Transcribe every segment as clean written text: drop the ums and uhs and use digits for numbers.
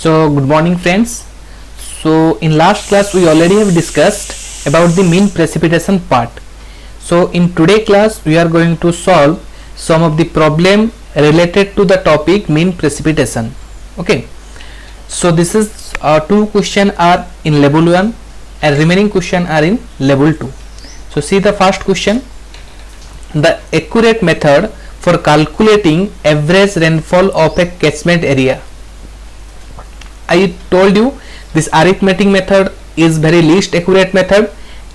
So good morning friends. So in last class we already have discussed about the mean precipitation part. So in today class we are going to solve some of the problem related to the topic mean precipitation. Okay. So this is two question are in level 1 and remaining question are in level 2. So see the first question. The accurate method for calculating average rainfall of a catchment area. I told you this arithmetic method is very least accurate method,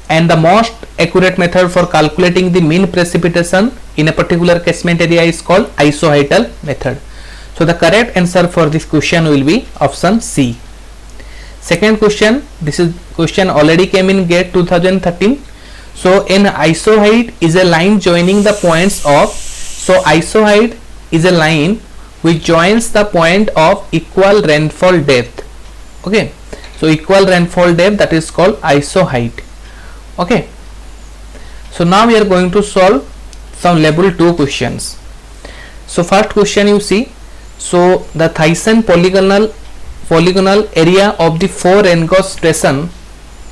and the most accurate method for calculating the mean precipitation in a particular catchment area is called isoheital method. So the correct answer for this question will be option C. Second question, this is question already came in GATE 2013. So an isoheight is a line joining the points of, so isoheight is a line which joins the point of equal rainfall depth. Okay, so equal rainfall depth, that is called isoheight. Okay, so now we are going to solve some level 2 questions. So first question you see, so the Thyssen polygonal area of the 4 rain gauge station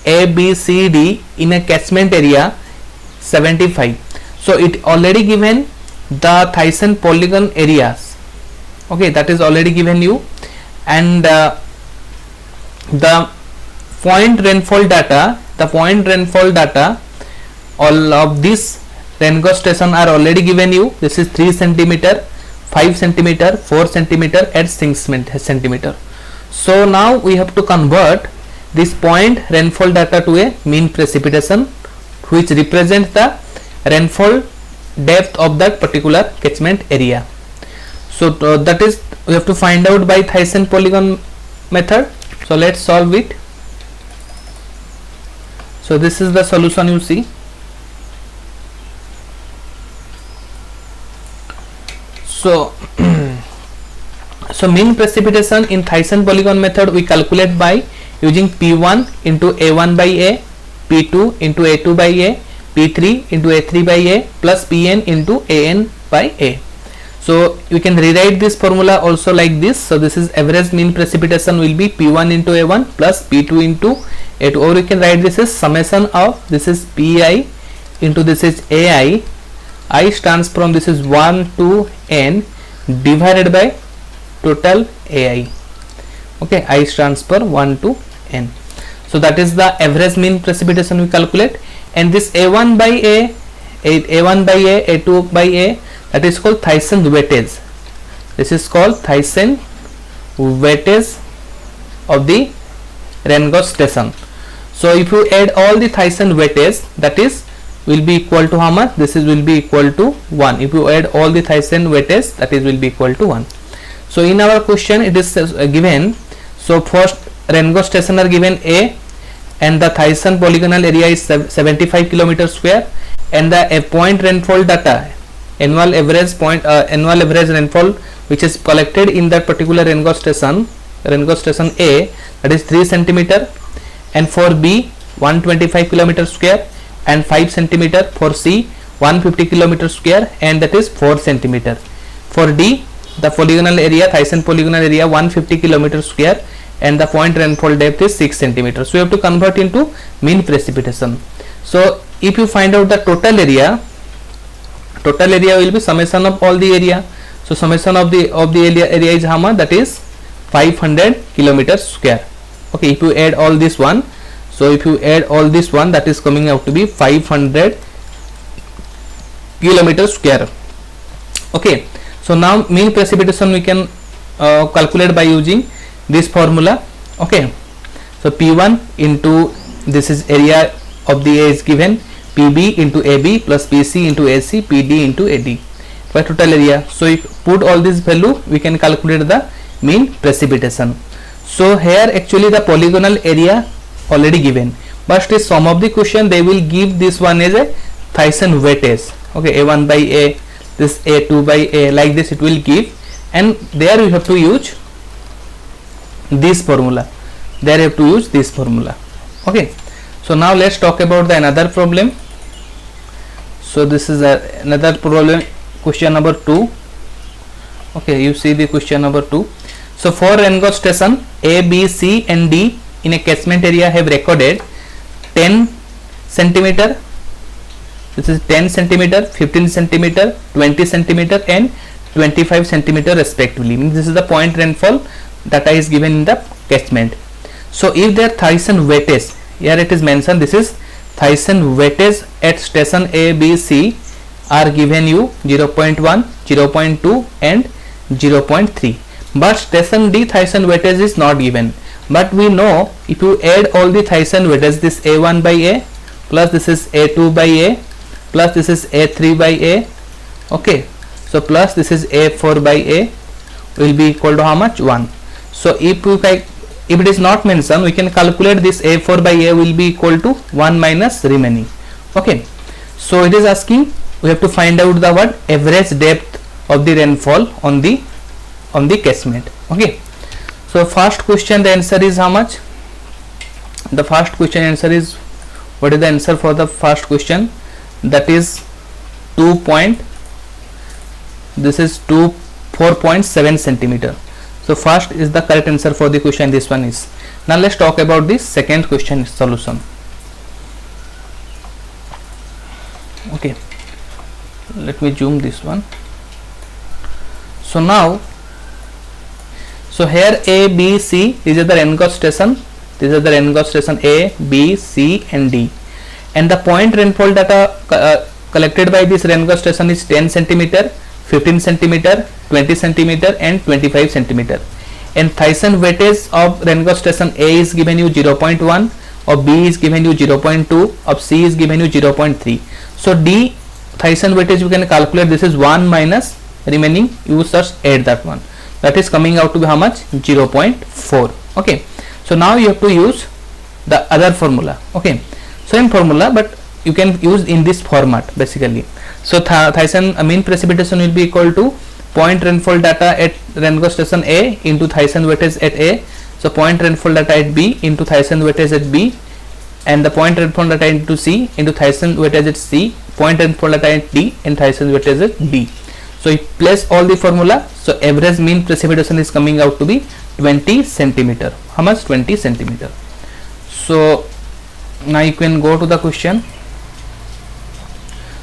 A, B, C, D in a catchment area 75. So it already given the Thyssen polygon areas. Okay, that is already given you, and the point rainfall data, all of this rain gauge station are already given you. This is 3 centimeter, 5 centimeter, 4 centimeter and 6 centimeter. So now we have to convert this point rainfall data to a mean precipitation which represents the rainfall depth of that particular catchment area. So that is we have to find out by Thyssen polygon method. So let's solve it. So this is the solution you see. So so mean precipitation in Thyssen polygon method we calculate by using P1 into A1 by A, P2 into A2 by A, P3 into A3 by A plus Pn into An by A. So you can rewrite this formula also like this. So this is average mean precipitation will be P1 into A1 plus P2 into A2, or you can write this as summation of, this is Pi into this is Ai. I stands from this is 1 to n divided by total Ai. Okay, I stands for 1 to n. So that is the average mean precipitation we calculate, and this A1 by A, A1 by A, A2 by A, that is called Thyssen weightage. This is called Thyssen weightage of the rain gauge station. So if you add all the Thyssen weightage, that is will be equal to how much? This is will be equal to 1. If you add all the Thyssen weightage, that is will be equal to 1. So in our question it is given, so first rain gauge station are given A, and the Thyssen polygonal area is 75 km square, and the point rainfall data, annual average rainfall which is collected in that particular rain gauge station A, that is 3 centimeter, and for B 125 km square and 5 centimeter, for C 150 km square and that is 4 centimeter, for D the polygonal area, Thyssen polygonal area 150 km square and the point rainfall depth is 6 centimeter. So you have to convert into mean precipitation. So if you find out the total area will be summation of all the area. So summation of the area is how much? That is 500 km square. Okay, if you add all this one, so if you add all this one, that is coming out to be 500 km square. Okay, so now mean precipitation we can calculate by using this formula. Okay, so P1 into this is area of the A is given, PB into AB plus PC into AC, PD into AD for total area. So if put all this value, we can calculate the mean precipitation. So here actually the polygonal area already given, but still some of the question they will give this one as a Thyssen weightage. Okay, A1 by A, this A2 by A, like this it will give, and there you have to use this formula. There you have to use this formula. Okay, so now let's talk about the another problem. So this is another problem, question number 2. Okay, you see the question number 2. So for Rengod station A, B, C and D in a catchment area have recorded 10 centimeter, this is 10 centimeter, 15 centimeter, 20 centimeter and 25 centimeter respectively. Means this is the point rainfall data is given in the catchment. So if their Thyssen weightage, here it is mentioned, this is Thyssen weightage at station A, B, C are given you 0.1, 0.2 and 0.3, but station D Thyssen weightage is not given. But we know if you add all the Thyssen weightage, this A1 by A plus this is A2 by A plus this is A3 by A, okay, so plus this is A4 by A will be equal to how much? 1. So if it is not mentioned, we can calculate this A4 by A will be equal to 1 minus remaining. Okay, so it is asking, we have to find out the what average depth of the rainfall on the catchment. Okay, so first question, the answer is how much? The first question answer is, what is the answer for the first question? That is 4.7 centimeter. So first is the correct answer for the question, this one is. Now let's talk about the second question solution. Okay, let me zoom this one. So now, so here A, B, C, these are the Rengod station, these are the Rengod station A, B, C and D, and the point rainfall data collected by this Rengod station is 10 centimeter, 15 centimeter, 20 centimeter and 25 centimeter. And Thyssen weightage of Rengod station A is given you 0.1, of B is given you 0.2, of C is given you 0.3. So D Thyssen weightage we can calculate, this is 1 minus remaining, you just add that one, that is coming out to be how much? 0.4. okay, so now you have to use the other formula. Okay, same formula but you can use in this format basically. So Thyssen mean precipitation will be equal to point rainfall data at Rengod station A into Thyssen weightage at A, so point rainfall data at B into Thyssen weightage at B, and the point rainfall data into C into Thyssen weightage at C, point rainfall data at D and Thyssen weightage at D. So you place all the formula, so average mean precipitation is coming out to be 20 centimeter. How much? 20 centimeter. So now you can go to the question.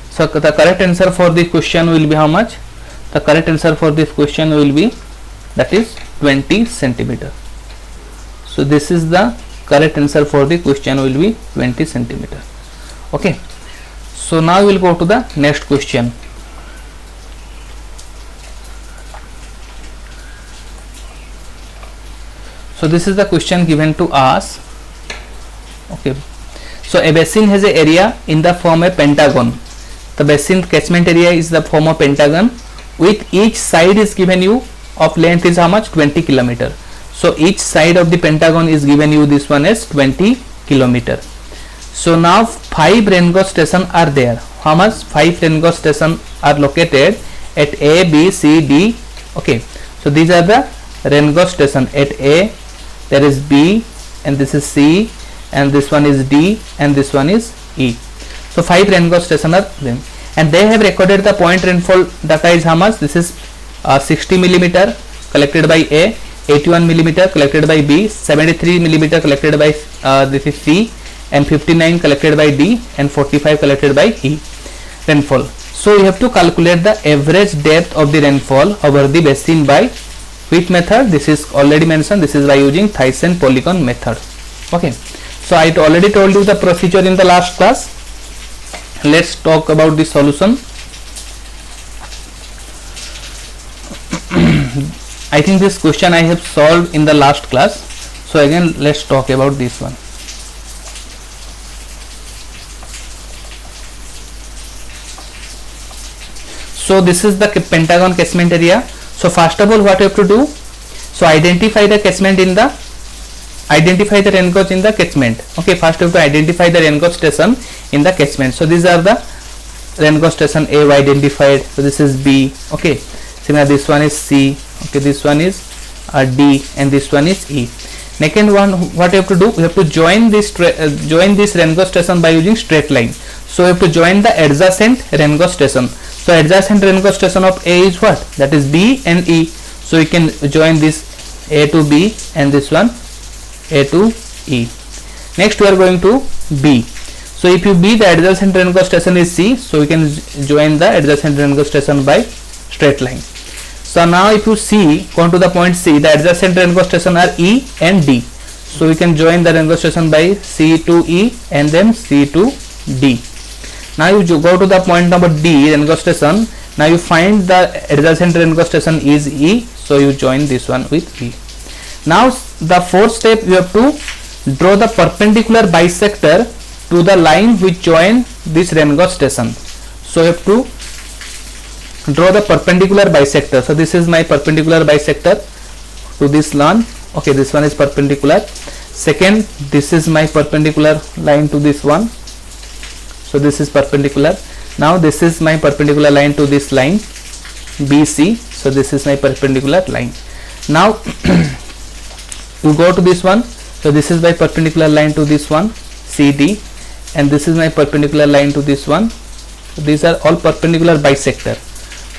So the correct answer for this question will be how much? The correct answer for this question will be, that is 20 centimeter. So this is the correct answer for the question will be 20 centimeter. Okay, so now we will go to the next question. So this is the question given to us. Okay, so a basin has an area in the form of pentagon. The basin catchment area is the form of pentagon, with each side is given you of length is how much? 20 kilometer. So each side of the pentagon is given you, this one is 20 kilometer. So now 5 Rengod stations are there. How much? 5 Rengod stations are located at A, B, C, D. Okay, so these are the Rengod station. At A there is B and this is C and this one is D and this one is E. So 5 Rengod stations are there, and they have recorded the point rainfall data is how much? This is 60 millimeter collected by A, 81 millimeter collected by B, 73 millimeter collected by this is C, and 59 collected by D, and 45 collected by E rainfall. So you have to calculate the average depth of the rainfall over the basin by which method? This is already mentioned, this is by using Thyssen polygon method. Okay, so I already told you the procedure in the last class. Let's talk about the solution. I think this question I have solved in the last class, so again let's talk about this one. So this is the pentagon catchment area. So first of all, what you have to do? So identify the catchment in the Rengod in the catchment. Okay, first you have to identify the Rengod station in the catchment. So these are the Rengod station A identified. So this is B. Okay, similar this one is C. Okay, this one is D and this one is E. Second one, what you have to do? You have to join this Rengod station by using straight line. So you have to join the adjacent Rengod station. So adjacent Rengod station of A is what? That is B and E. So you can join this A to B, and this one A to E. Next we are going to B. So if you B, the adjacent train gauge station is C, so we can join the adjacent train gauge station by straight line. So now if you see, go to the point C, the adjacent train gauge station are E and D. So we can join the train gauge station by C to E and then C to D. Now you go to the point number D, train gauge station. Now you find the adjacent train gauge station is E, so you join this one with E. Now the fourth step, you have to draw the perpendicular bisector to the line which join this train gauge station. So you have to draw the perpendicular bisector. So this is my perpendicular bisector to this line. Okay, this one is perpendicular. Second, this is my perpendicular line to this one. So this is perpendicular. Now this is my perpendicular line to this line BC. So this is my perpendicular line. Now you go to this one. So this is my perpendicular line to this one CD, and this is my perpendicular line to this one. So these are all perpendicular bisector.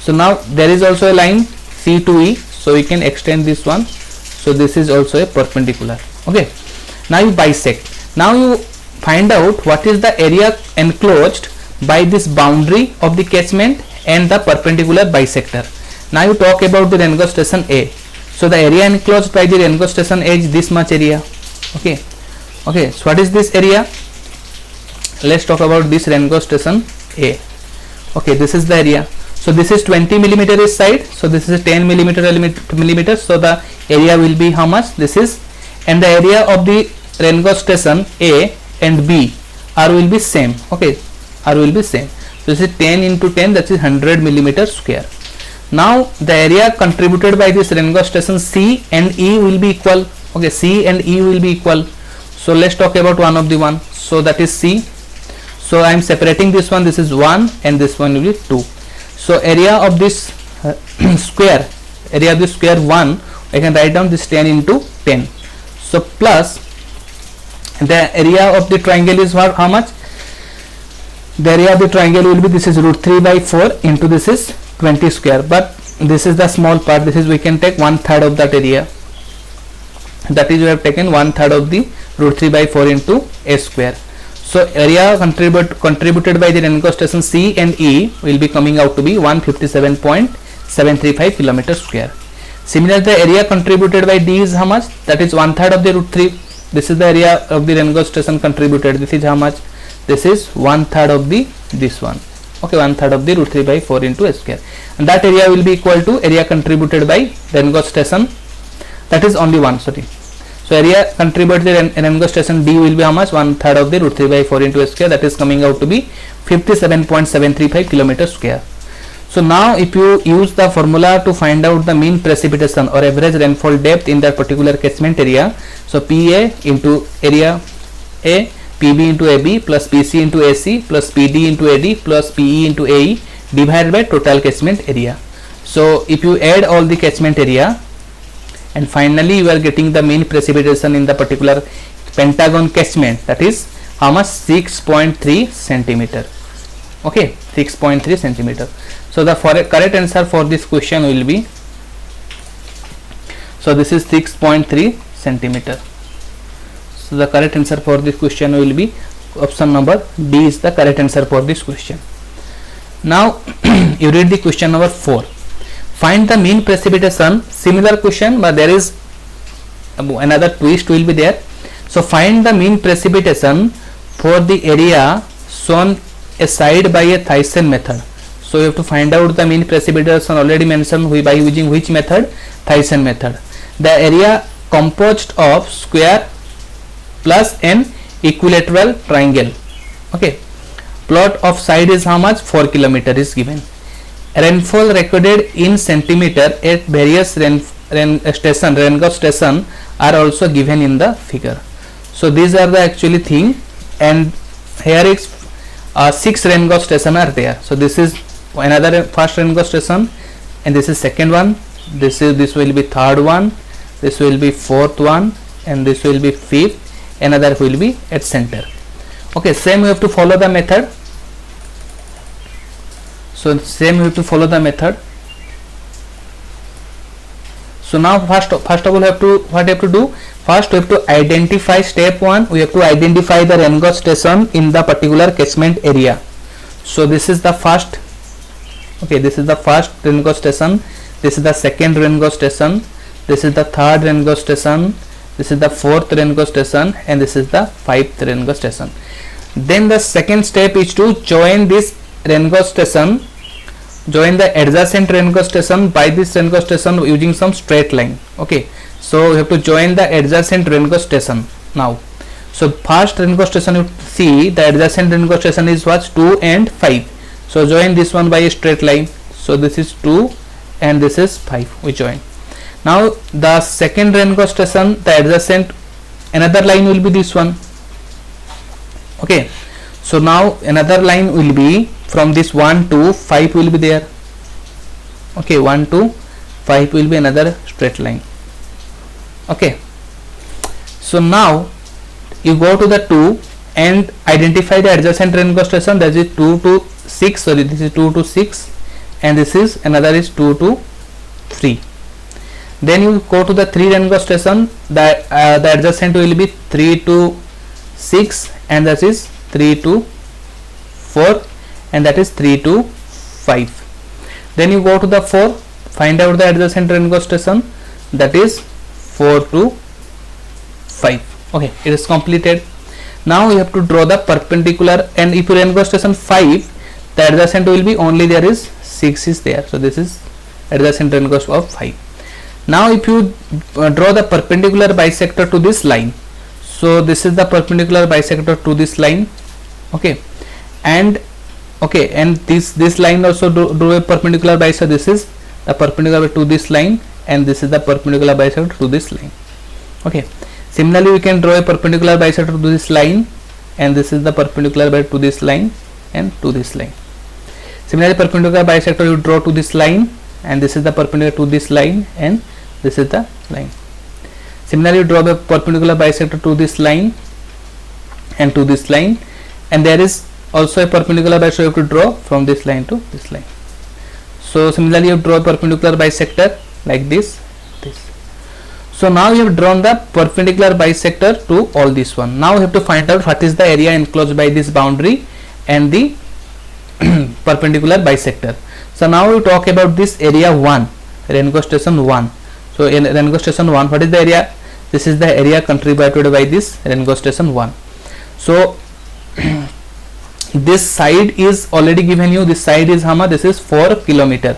So now there is also a line C to E, so we can extend this one. So this is also a perpendicular. Okay, now you bisect. Now you find out what is the area enclosed by this boundary of the catchment and the perpendicular bisector. Now you talk about the train gauge station A. So the area enclosed by the train gauge station A is this much area. Okay, so what is this area? Let's talk about this train gauge station A. Okay, this is the area. So this is 20 millimeter is side, so this is 10 millimeter. So the area will be how much? This is, and the area of the train gauge station A and B R will be same. Okay, R will be same. So this is 10 into 10, that is 100 millimeter square. Now the area contributed by this train gauge station C and E will be equal. Okay, C and E will be equal. So let's talk about one of the one. So that is C. So I am separating this one. This is 1 and this one will be 2. So area of this square, area of this square 1, I can write down this 10 into 10. So plus the area of the triangle is what? How much? The area of the triangle will be, this is root 3 by 4 into this is 20 square, but this is the small part. This is, we can take 1/3 of that area. That is, we have taken 1/3 of the root 3 by 4 into a square. So area contributed by the train gauge station C and E will be coming out to be 157.735 kilometer square. Similarly, the area contributed by D is how much? That is 1/3 of the root 3. This is the area of the train gauge station contributed. This is how much? This is 1/3 of the this one. Okay, 1/3 of the root 3 by 4 into a square, and that area will be equal to area contributed by train gauge station. That is only one. Sorry. So area contributed in train gauge station D will be how much? 1/3 of the root 3 by 4 into a square. That is coming out to be 57.735 kilometer square. So now if you use the formula to find out the mean precipitation or average rainfall depth in that particular catchment area, so PA into area A, PB into AB plus PC into AC plus PD into AD plus PE into AE divided by total catchment area. So if you add all the catchment area, and finally you are getting the mean precipitation in the particular pentagon catchment, that is how much? 6.3 centimeter. Okay, 6.3 centimeter. So the correct answer for this question will be, so this is 6.3 centimeter. So the correct answer for this question will be option number D is the correct answer for this question. Now you read the question number 4. Find the mean precipitation. Similar question, but there is another twist will be there. So find the mean precipitation for the area shown aside by a Thyssen method. So you have to find out the mean precipitation, already mentioned by using which method? Thyssen method. The area composed of square plus an equilateral triangle. Okay, plot of side is how much? 4 kilometer is given. Rainfall recorded in centimeter at various rain gauge station are also given in the figure. So these are the actually thing, and here is 6 rain gauge station are there. So this is another first rain gauge station, and this is second one. This will be third one. This will be fourth one, and this will be fifth. Another will be at center. Okay, same we have to follow the method. So same we have to follow the method. So now first of all what you have to do, first we have to identify step 1, we have to identify the rain gauge station in the particular catchment area. So this is the first, okay, this is the first rain gauge station, this is the second rain gauge station, this is the third rain gauge station, this is the fourth rain gauge station, and this is the fifth rain gauge station. Then the second step is to join this rain gauge station, join the adjacent rain gauge station by this rain gauge station using some straight line. Okay, so you have to join the adjacent rain gauge station now. So first rain gauge station, you see the adjacent rain gauge station is what, 2 and 5. So join this one by a straight line. So this is 2 and this is 5, we join. Now the second rain gauge station, the adjacent another line will be this one. Okay, so now another line will be from this 1 to 5 will be there. Okay, 1 to 5 will be another straight line. Okay, so now you go to the 2 and identify the adjacent rain gauge station, that is 2 to 6, sorry, this is 2 to 6 and this is another is 2 to 3. Then you go to the 3 rain gauge station, the adjacent will be 3 to 6 and that is 3 to 4 and that is 3 to 5. Then you go to the 4, find out the adjacent rain gauge station, that is 4 to 5. Okay, it is completed. Now you have to draw the perpendicular, and if you rain gauge station 5, the adjacent will be only there is 6 is there. So this is adjacent rain gauge of 5. Now if you draw the perpendicular bisector to this line, so this is the perpendicular bisector to this line. Okay, and okay, and this line also do a perpendicular bisector. This is the perpendicular to this line and this is the perpendicular bisector to this line. Okay, similarly we can draw a perpendicular bisector to this line and this is the perpendicular bisector to this line and to this line. Similarly perpendicular bisector you draw to this line and this is the perpendicular to this line and this is the line. Similarly you draw the perpendicular bisector to this line and to this line, and there is also a perpendicular bisector you have to draw from this line to this line. So similarly you draw a perpendicular bisector like this. So now you have drawn the perpendicular bisector to all this one. Now you have to find out what is the area enclosed by this boundary and the perpendicular bisector. So now we talk about this area 1, rain gauge station 1. So in rain gauge station 1, what is the area? This is the area contributed by this rain gauge station 1. So this side is already given you. This side is how much? This is 4 kilometer.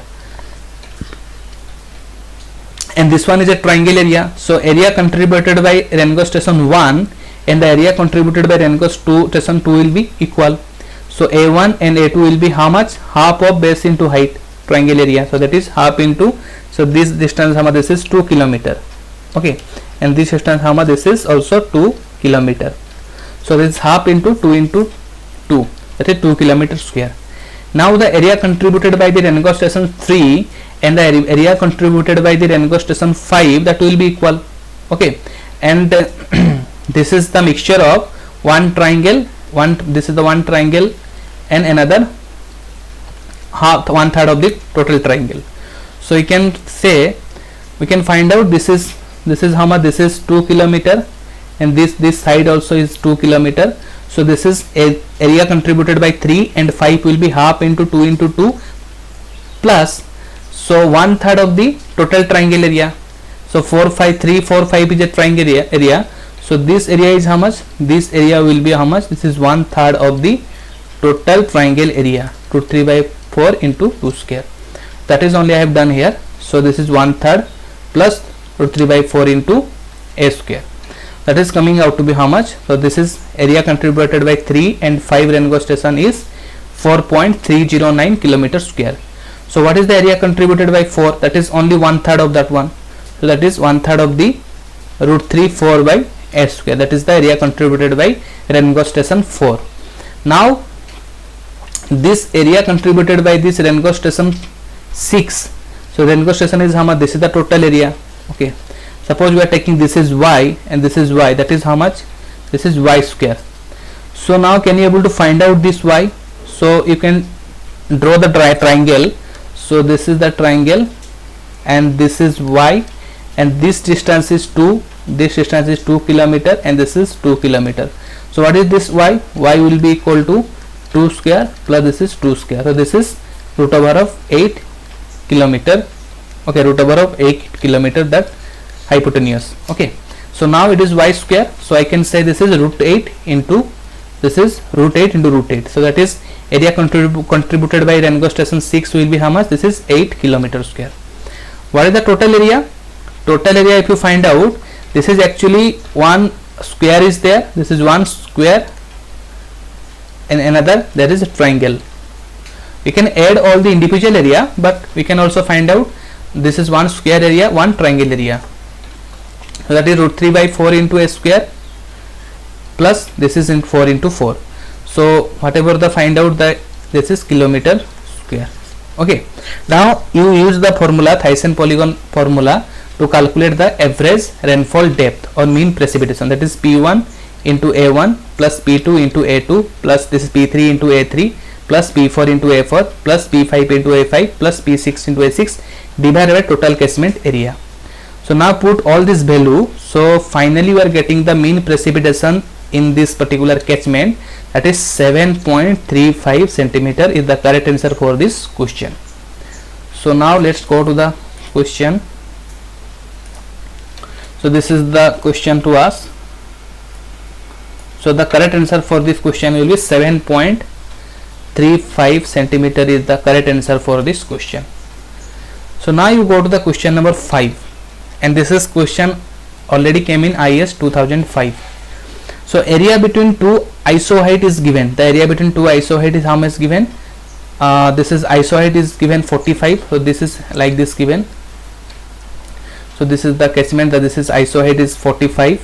And this one is a triangle area. So area contributed by rain gauge station 1 and the area contributed by rain gauge station 2 will be equal. So A1 and A2 will be how much? Half of base into height, triangle area. So that is half into, so this distance how much? This is 2 kilometer. Okay, and this distance how much? This is also 2 kilometer. So this is half into 2 into 2, that is 2 kilometer square. Now the area contributed by the rain gauge station 3 and the area contributed by the rain gauge station 5, that will be equal. Okay, and this is the mixture of one triangle, this is the one triangle and another half, 1/3 of the total triangle. So you can say, we can find out this is how much? This is 2 kilometer and this side also is 2 kilometer. So this is a area contributed by 3 and 5 will be half into 2 into 2 plus, so 1/3 of the total triangle area. So 4 5 3 4 5 is a triangle area. So this area is how much? This area will be how much? This is 1/3 of the total triangle area, 2/3/4 into 2 square. That is only I have done here. So this is 1/3 plus 2/3/4 into a square. That is coming out to be how much? So this is area contributed by 3 and 5 rain gauge station is 4.309 kilometer square. So what is the area contributed by 4? That is only 1/3 of that one. So that is 1/3 of the √3/4 by a square. That is the area contributed by rain gauge station 4. Now this area contributed by this rain gauge station 6. So rain gauge station is how much? This is the total area. Okay, suppose we are taking this is y and this is y, that is how much? This is y square. So now can you able to find out this y? So you can draw the triangle. So this is the triangle and this is y and this distance is 2, this distance is 2 kilometer, and this is 2 kilometer. So what is this y? Y will be equal to 2 square plus this is 2 square. So this is root over of 8 kilometer. Okay, root over of 8 kilometer, that hypotenuse. Okay, so now it is y square, so I can say this is root 8 into, this is root 8 into root 8. So that is area contributed by Rengo station 6 will be how much? This is 8 kilometer square. What is the total area? Total area, if you find out, this is actually one square is there, this is one square, and another there is a triangle. We can add all the individual area, but we can also find out this is one square area, one triangle area. So that is root 3 by 4 into a square plus this is in 4 into 4. So whatever the find out, that this is kilometer square. Okay, now you use the formula, Thyssen polygon formula, to calculate the average rainfall depth or mean precipitation, that is P1 into A1 plus P2 into A2 plus this is P3 into A3 plus P4 into A4 plus P5 into A5 plus P6 into A6 divided by total catchment area. So now put all this value, so finally we are getting the mean precipitation in this particular catchment, that is 7.35 centimeter is the correct answer for this question. So now let's go to the question. So this is the question to us. So the correct answer for this question will be 7.35 centimeter is the correct answer for this question. So now you go to the question number 5, and this is question already came in IS 2005. So area between two isoheight is given. The area between two isoheight is how much given? This is isoheight is given 45. So this is like this given. So this is the catchment, that this is isoheight is 45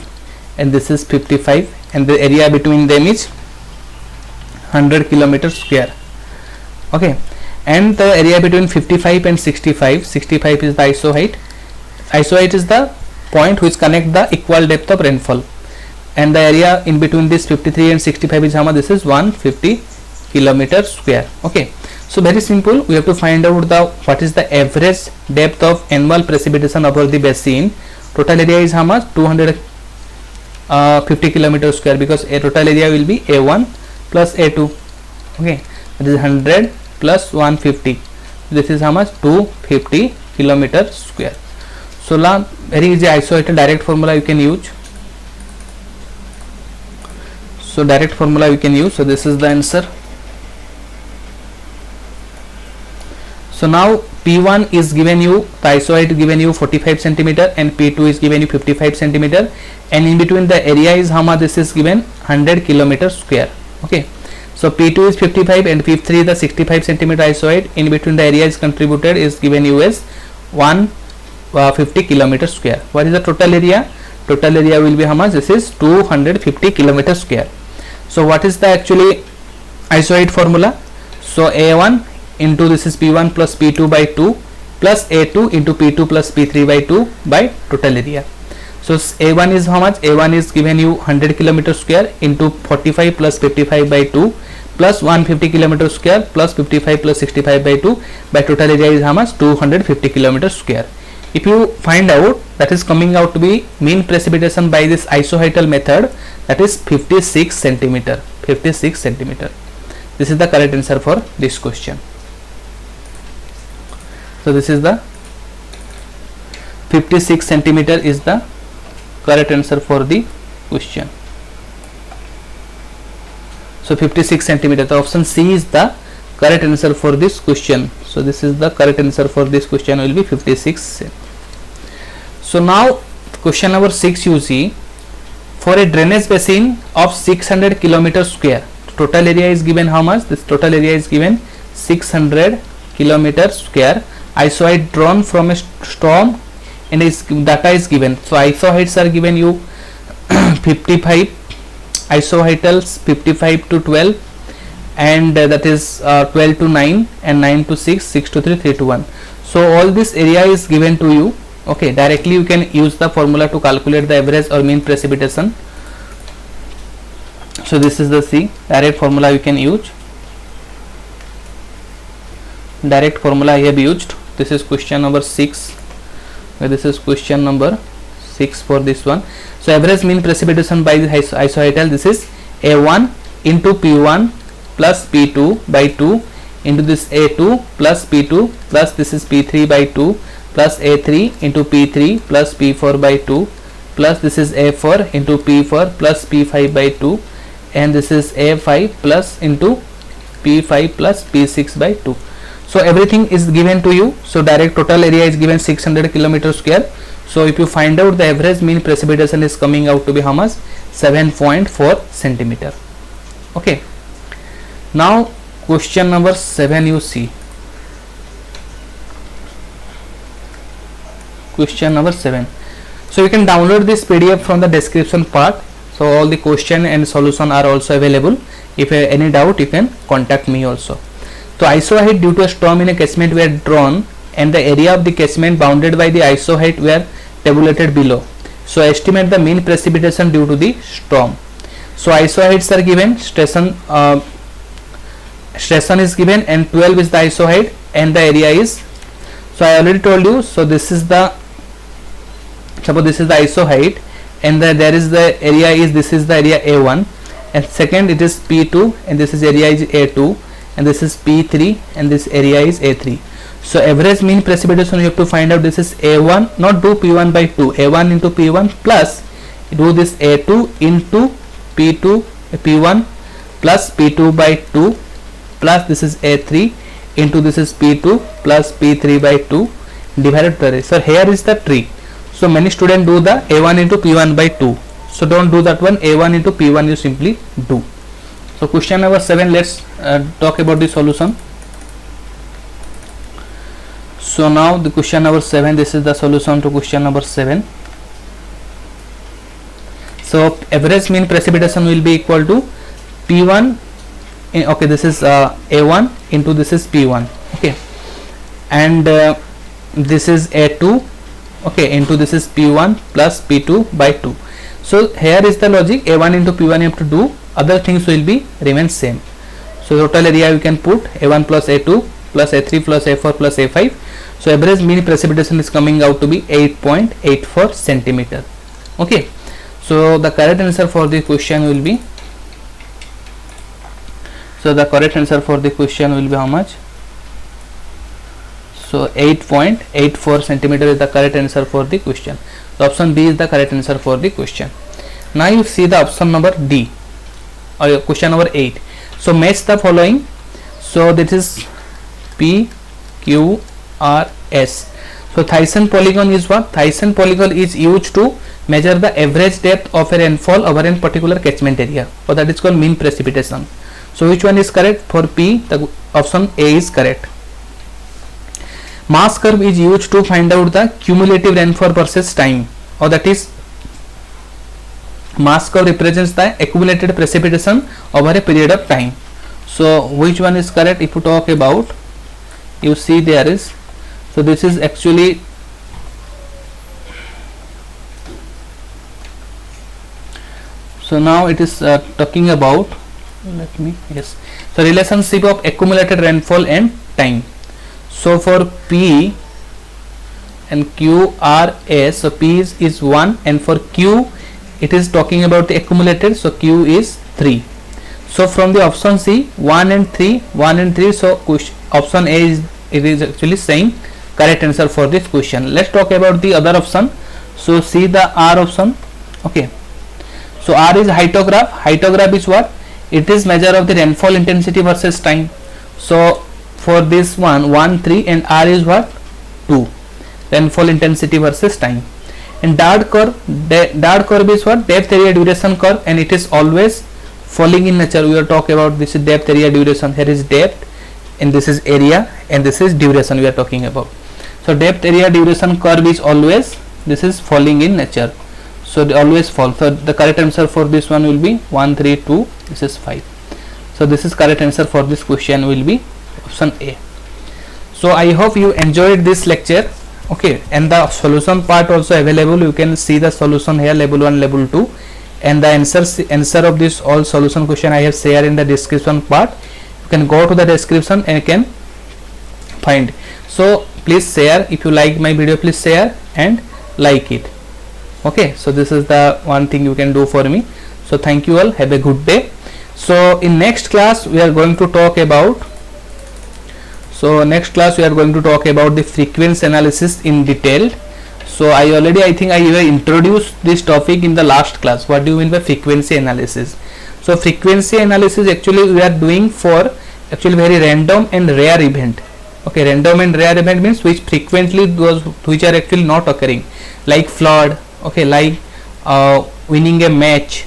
and this is 55, and the area between them is 100 kilometer square. Okay, and the area between 55 and 65, 65 is the isoheight. Isoheight is the point which connect the equal depth of rainfall, and the area in between this 53 and 65 is how much? This is 150 kilometer square. Okay, so very simple, we have to find out the what is the average depth of annual precipitation over the basin. Total area is how much? 250 kilometer square, because a total area will be A1 plus A2. Okay, that is 100 plus 150. This is how much? 250 kilometer square. So now very easy, isoheight direct formula you can use. So direct formula we can use. So this is the answer. So now P1 is given you, the isoheight given you 45 centimeter, and P2 is given you 55 centimeter, and in between the area is how much? This is given 100 kilometer square. Okay, so P2 is 55 and P3 is the 65 centimeter isoheight. In between the area is contributed is given you as 150 kilometer square. What is the total area? Total area will be how much? This is 250 kilometer square. So what is the actually isoheight formula? So A1 into this is P1 plus P2 by 2 plus A2 into P2 plus P3 by 2 by total area. So A1 is how much? A1 is given you 100 kilometer square into 45 plus 55 by 2 plus 150 kilometer square plus 55 plus 65 by 2 by total area is how much? 250 kilometer square. If you find out, that is coming out to be mean precipitation by this isoheital method, that is 56 centimeter. 56 centimeter. This is the correct answer for this question. So this is the 56 centimeter is the correct answer for the question. So 56 centimeter, the option C is the correct answer for this question. So this is the correct answer for this question will be 56. So now question number 6 you see, for a drainage basin of 600 kilometer square, total area is given how much? This total area is given 600 kilometer square. Isoheight drawn from a storm and its data is given. So isoheights are given you 55 isoheitals 55 to 12, and that is 12 to 9 and 9 to 6, 6 to 3, 3 to 1. So all this area is given to you. Okay, directly you can use the formula to calculate the average or mean precipitation. So this is the C, direct formula you can use. Direct formula I have used. This is question number 6. This is question number 6 for this one. So average mean precipitation by the isohydrate, this is A1 into P1 plus P2 by 2 into this A2 plus P2 plus this is P3 by 2 plus A3 into P3 plus P4 by 2 plus this is A4 into P4 plus P5 by 2 and this is A5 plus into P5 plus P6 by 2. So everything is given to you. So direct total area is given 600 kilometer square. So if you find out the average mean precipitation is coming out to be how much? 7.4 centimeter. Okay. Now question number 7 you see. Question number 7. So you can download this PDF from the description part. So all the question and solution are also available. If you have any doubt, you can contact me also. So ISO height due to a storm in a catchment were drawn and the area of the catchment bounded by the ISO height were tabulated below. So estimate the mean precipitation due to the storm. So ISO heights are given, station is given and 12 is the ISO height and the area is, so I already told you. So this is the, suppose this is the ISO height and there is the area is, this is the area A1 and second it is P2 and this is area is A2 and this is P3 and this area is A3. So average mean precipitation you have to find out. This is A1, not do P1 by 2, A1 into P1 plus do this A2 into P2 P1 plus P2 by 2 plus this is A3 into this is P2 plus P3 by 2 divided by. So here is the tree. So many students do the A1 into P1 by 2. So don't do that one. A1 into P1 you simply do. So question number 7, let's talk about the solution. So now the question number 7, this is the solution to question number 7. So average mean precipitation will be equal to P1 okay, this is A1 into this is P1, okay, and this is A2, okay, into this is P1 plus P2 by 2. So here is the logic. A1 into P1 you have to do, other things will be remain same. So total area you can put A1 plus A2 plus A3 plus A4 plus A5. So average mean precipitation is coming out to be 8.84 centimeter. Okay, so the correct answer for the question will be, so the correct answer for the question will be how much? So 8.84 centimeter is the correct answer for the question. So option B is the correct answer for the question. Now you see the option number D or question number 8. So match the following. So this is P, Q, R, S. So Thyssen polygon is what? Thyssen polygon is used to measure the average depth of a rainfall over a particular catchment area. So that is called mean precipitation. So which one is correct? For P, the option A is correct. Mass curve is used to find out the cumulative rainfall versus time, or that is mass curve represents the accumulated precipitation over a period of time. So which one is correct? If you talk about, you see there is, so this is actually, so now it is talking about, let me, yes, so relationship of accumulated rainfall and time. So for P and Q, R, S, so P is 1 and for Q it is talking about the accumulated, so Q is 3. So from the option C, 1 and 3, so option A is, it is actually saying correct answer for this question. Let's talk about the other option. So see the R option, okay. So R is hyetograph. Hyetograph is what? It is measure of the rainfall intensity versus time. So for this one, 1, 3 and R is what? 2. Rainfall intensity versus time. And dart curve is what? Depth, area, duration curve, and it is always falling in nature. We are talking about this is depth, area, duration. Here is depth and this is area and this is duration we are talking about. So depth, area, duration curve is always, this is falling in nature. So they always fall. So the correct answer for this one will be 1, 3, 2. This is 5. So this is correct answer for this question will be option A. So I hope you enjoyed this lecture, okay, and the solution part also available. You can see the solution here, level 1, level 2, and the answer of this all solution question I have shared in the description part. You can go to the description and you can find. So please share. If you like my video, please share and like it. Okay, so this is the one thing you can do for me. So thank you all, have a good day. So in next class we are going to talk about the frequency analysis in detail. So I think I introduced this topic in the last class. What do you mean by frequency analysis? So frequency analysis actually we are doing for actually very random and rare event. Okay, random and rare event means which frequently those which are actually not occurring, like flood, okay, like winning a match,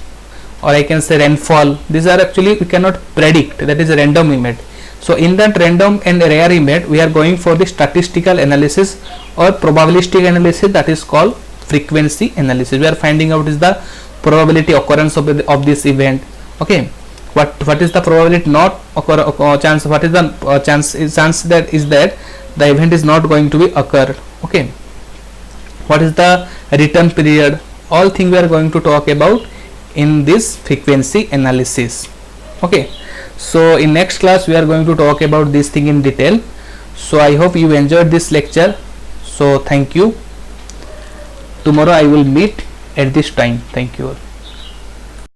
or I can say rainfall. These are actually we cannot predict, that is a random event. So in that random and rare event we are going for the statistical analysis or probabilistic analysis, that is called frequency analysis. We are finding out is the probability occurrence of this event. Okay, what is the probability not occur chance, what is the chance that is that the event is not going to be occur. Okay, what is the return period, all things we are going to talk about in this frequency analysis. Okay, so in next class we are going to talk about this thing in detail. So I hope you enjoyed this lecture. So thank you. Tomorrow I will meet at this time. Thank you all.